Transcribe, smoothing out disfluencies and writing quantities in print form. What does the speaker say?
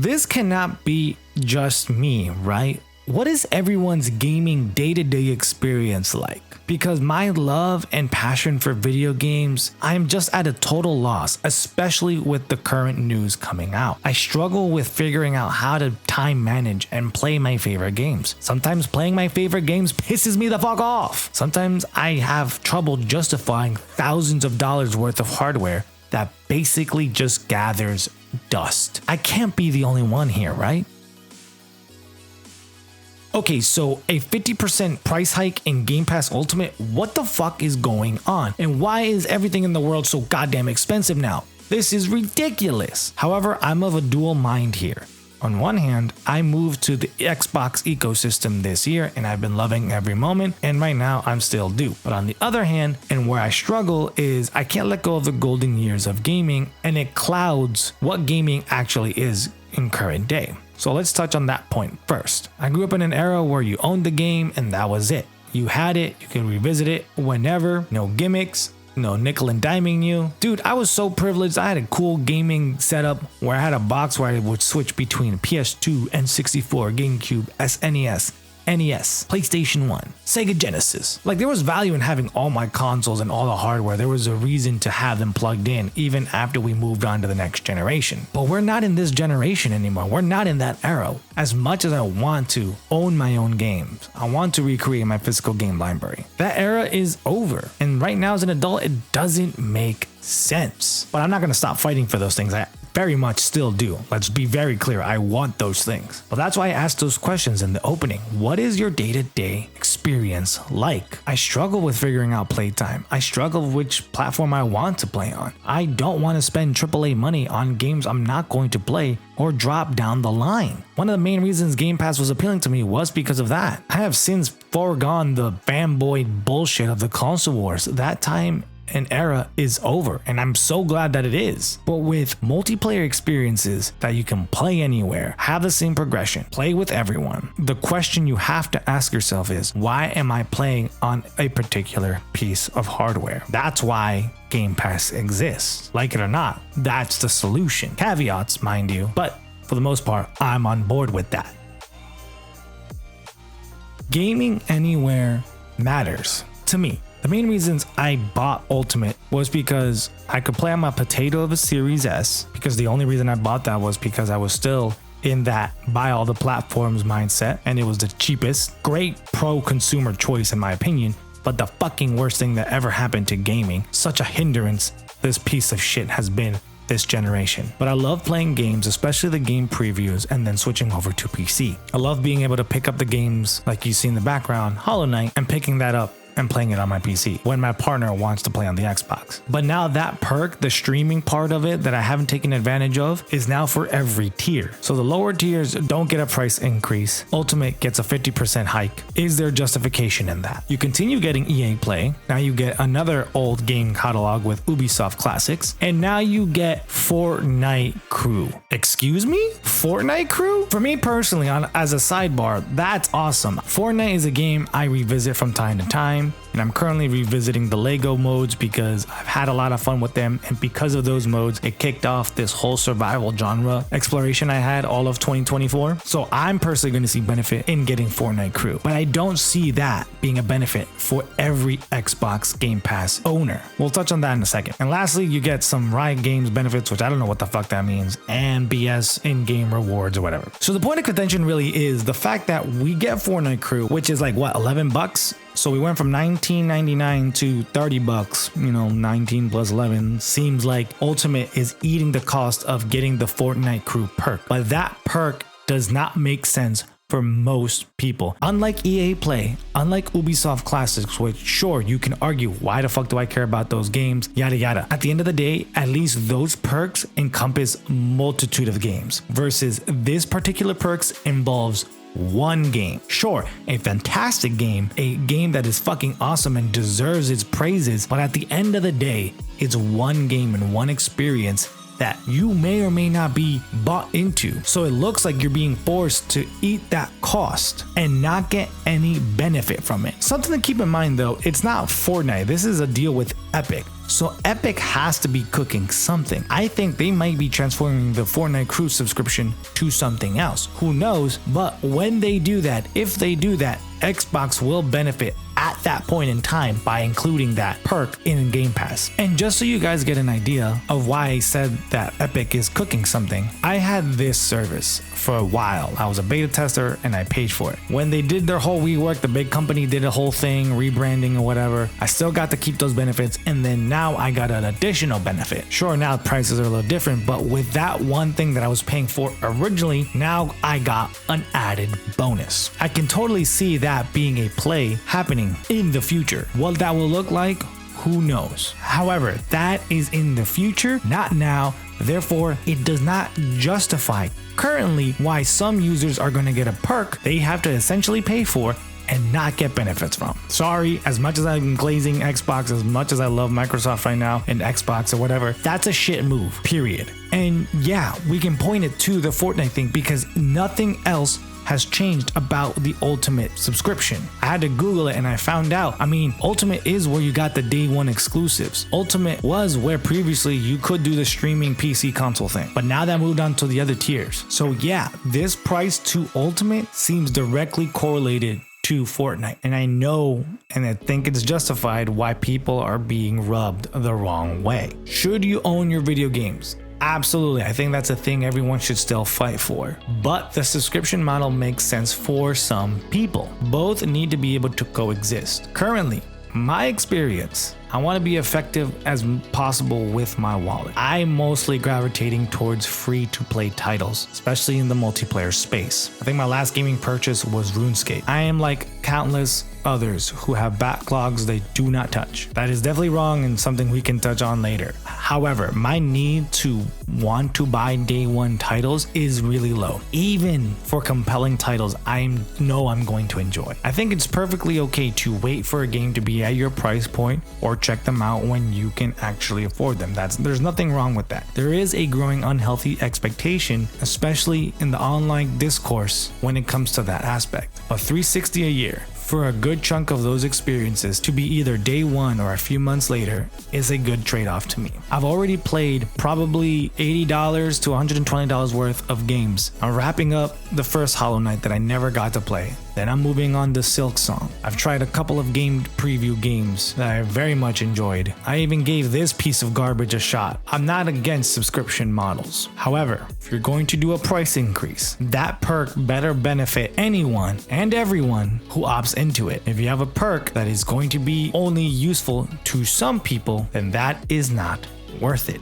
This cannot be just me, right? What is everyone's gaming day-to-day experience like? Because my love and passion for video games, I am just at a total loss, especially with the current news coming out. I struggle with figuring out how to time manage and play my favorite games. Sometimes playing my favorite games pisses me the fuck off. Sometimes I have trouble justifying thousands of dollars worth of hardware that basically just gathers dust. I can't be the only one here, right? Okay, so a 50% price hike in Game Pass Ultimate, what the fuck is going on? And why is everything in the world so goddamn expensive now? This is ridiculous. However, I'm of a dual mind here. On one hand, I moved to the Xbox ecosystem this year and I've been loving every moment, and right now I'm still due. But on the other hand, and where I struggle is I can't let go of the golden years of gaming, and it clouds what gaming actually is in current day. So let's touch on that point first. I grew up in an era where you owned the game and that was it. You had it, you could revisit it whenever, no gimmicks, no nickel and diming you. Dude, I was so privileged. I had a cool gaming setup where I had a box where I would switch between PS2, N64, GameCube, SNES, NES, PlayStation 1, Sega Genesis. Like, there was value in having all my consoles and all the hardware. There was a reason to have them plugged in even after we moved on to the next generation. But we're not in this generation anymore. We're not in that era. As much as I want to own my own games, I want to recreate my physical game library, that era is over. And right now as an adult, it doesn't make sense. But I'm not going to stop fighting for those things. I very much still do. Let's be very clear. I want those things. But that's why I asked those questions in the opening. What is your day-to-day experience like? I struggle with figuring out playtime. I struggle with which platform I want to play on. I don't want to spend AAA money on games I'm not going to play or drop down the line. One of the main reasons Game Pass was appealing to me was because of that. I have since foregone the fanboy bullshit of the console wars. That time an era is over, and I'm so glad that it is. But with multiplayer experiences that you can play anywhere, have the same progression, play with everyone, the question you have to ask yourself is, why am I playing on a particular piece of hardware? That's why Game Pass exists. Like it or not, that's the solution. Caveats, mind you, but for the most part, I'm on board with that. Gaming anywhere matters to me. The main reasons I bought Ultimate was because I could play on my potato of a Series S, because the only reason I bought that was because I was still in that buy all the platforms mindset, and it was the cheapest. Great pro consumer choice in my opinion, but the fucking worst thing that ever happened to gaming. Such a hindrance this piece of shit has been this generation. But I love playing games, especially the game previews, and then switching over to PC. I love being able to pick up the games like you see in the background, Hollow Knight, and picking that up and playing it on my PC when my partner wants to play on the Xbox. But now that perk, the streaming part of it that I haven't taken advantage of, is now for every tier. So the lower tiers don't get a price increase. Ultimate gets a 50% hike. Is there justification in that? You continue getting EA Play. Now you get another old game catalog with Ubisoft classics. And now you get Fortnite Crew. Excuse me? Fortnite Crew? For me personally, as a sidebar, that's awesome. Fortnite is a game I revisit from time to time. And I'm currently revisiting the Lego modes because I've had a lot of fun with them, and because of those modes, it kicked off this whole survival genre exploration I had all of 2024. So I'm personally going to see benefit in getting Fortnite Crew, but I don't see that being a benefit for every Xbox Game Pass owner. We'll touch on that in a second. And lastly, you get some Riot Games benefits, which I don't know what the fuck that means, and BS in-game rewards or whatever. So the point of contention really is the fact that we get Fortnite Crew, which is like what, $11? So we went from $19.99 to $30, 19 plus 11. Seems like Ultimate is eating the cost of getting the Fortnite Crew perk. But that perk does not make sense for most people. Unlike EA Play, unlike Ubisoft Classics, which sure, you can argue, why the fuck do I care about those games? Yada yada. At the end of the day, at least those perks encompass multitude of games, versus this particular perks involves one game. Sure, a fantastic game, a game that is fucking awesome and deserves its praises, but at the end of the day, it's one game and one experience that you may or may not be bought into. So it looks like you're being forced to eat that cost and not get any benefit from it. Something to keep in mind though, it's not Fortnite. This is a deal with Epic. So Epic has to be cooking something. I think they might be transforming the Fortnite Crew subscription to something else. Who knows? But when they do that, if they do that, Xbox will benefit at that point in time by including that perk in Game Pass. And just so you guys get an idea of why I said that Epic is cooking something, I had this service for a while. I was a beta tester and I paid for it. When they did their whole rework, the big company did a whole thing, rebranding or whatever, I still got to keep those benefits, and then now I got an additional benefit. Sure, now prices are a little different, but with that one thing that I was paying for originally, now I got an added bonus. I can totally see that being a play happening in the future. What that will look like, who knows? However, that is in the future, not now. Therefore, it does not justify currently why some users are going to get a perk they have to essentially pay for and not get benefits from. Sorry, as much as I'm glazing Xbox, as much as I love Microsoft right now and Xbox or whatever, that's a shit move, period. And yeah, we can point it to the Fortnite thing because nothing else has changed about the Ultimate subscription. I had to Google it and I found out. I mean, Ultimate is where you got the day one exclusives. Ultimate was where previously you could do the streaming PC console thing, but now that moved on to the other tiers. So yeah, this price to Ultimate seems directly correlated to Fortnite. And I know and I think it's justified why people are being rubbed the wrong way. Should you own your video games? Absolutely, I think that's a thing everyone should still fight for. But the subscription model makes sense for some people. Both need to be able to coexist. Currently, my experience, I want to be effective as possible with my wallet. I'm mostly gravitating towards free-to-play titles, especially in the multiplayer space. I think my last gaming purchase was RuneScape. I am like countless others who have backlogs they do not touch. That is definitely wrong and something we can touch on later. However, my need to want to buy day one titles is really low. Even for compelling titles I know I'm going to enjoy. I think it's perfectly okay to wait for a game to be at your price point or check them out when you can actually afford them. There's nothing wrong with that. There is a growing unhealthy expectation, especially in the online discourse when it comes to that aspect. But $360 a year for a good chunk of those experiences to be either day one or a few months later is a good trade-off to me. I've already played probably $80 to $120 worth of games. I'm wrapping up the first Hollow Knight that I never got to play. Then I'm moving on to Silksong. I've tried a couple of game preview games that I very much enjoyed. I even gave this piece of garbage a shot. I'm not against subscription models. However, if you're going to do a price increase, that perk better benefit anyone and everyone who opts into it. If you have a perk that is going to be only useful to some people, then that is not worth it.